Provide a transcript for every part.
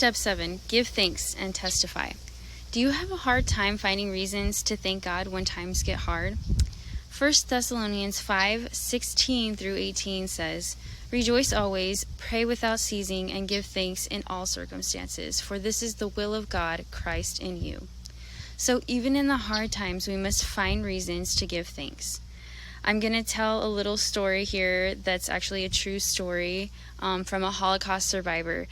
Step 7. Give thanks and testify. Do you have a hard time finding reasons to thank God when times get hard? 1 Thessalonians 5:16 through 18 says, "Rejoice always, pray without ceasing, and give thanks in all circumstances, for this is the will of God, Christ in you." So even in the hard times, we must find reasons to give thanks. I'm going to tell a little story here that's actually a true story from a Holocaust survivor.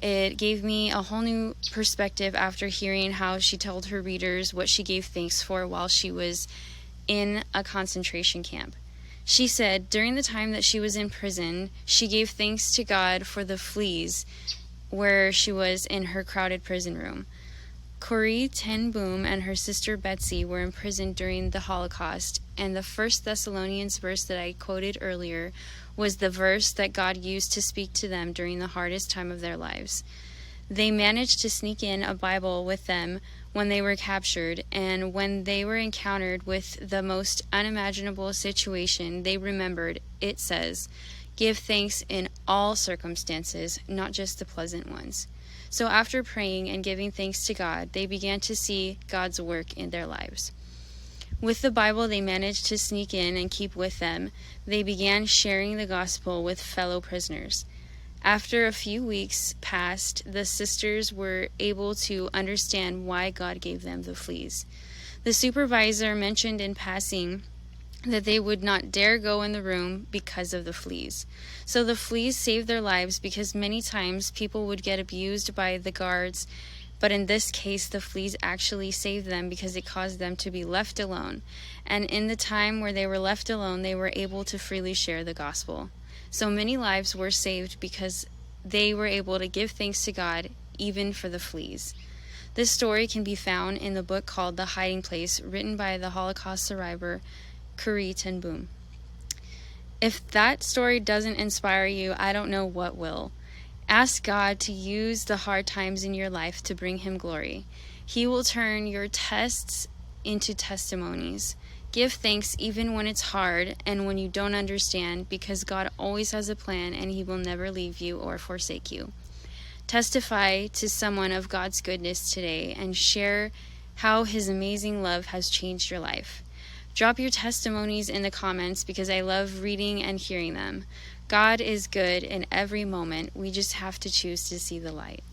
It gave me a whole new perspective after hearing how she told her readers what she gave thanks for while she was in a concentration camp. She said during the time that she was in prison, she gave thanks to God for the fleas where she was in her crowded prison room. Corrie ten Boom and her sister Betsy were imprisoned during the Holocaust, and the 1 Thessalonians verse that I quoted earlier was the verse that God used to speak to them during the hardest time of their lives. They managed to sneak in a Bible with them when they were captured, and when they were encountered with the most unimaginable situation, they remembered, it says, "Give thanks in all circumstances, not just the pleasant ones." So after praying and giving thanks to God, they began to see God's work in their lives. With the Bible they managed to sneak in and keep with them, they began sharing the gospel with fellow prisoners. After a few weeks passed, the sisters were able to understand why God gave them the fleas. The supervisor mentioned in passing that they would not dare go in the room because of the fleas. So the fleas saved their lives because many times people would get abused by the guards, but in this case the fleas actually saved them because it caused them to be left alone. And in the time where they were left alone, they were able to freely share the gospel. So many lives were saved because they were able to give thanks to God even for the fleas. This story can be found in the book called The Hiding Place, written by the Holocaust survivor Corrie ten Boom. If that story doesn't inspire you, I don't know what will. Ask God to use the hard times in your life to bring Him glory. He will turn your tests into testimonies. Give thanks even when it's hard and when you don't understand, because God always has a plan and He will never leave you or forsake you. Testify to someone of God's goodness today and share how His amazing love has changed your life. Drop your testimonies in the comments because I love reading and hearing them. God is good in every moment. We just have to choose to see the light.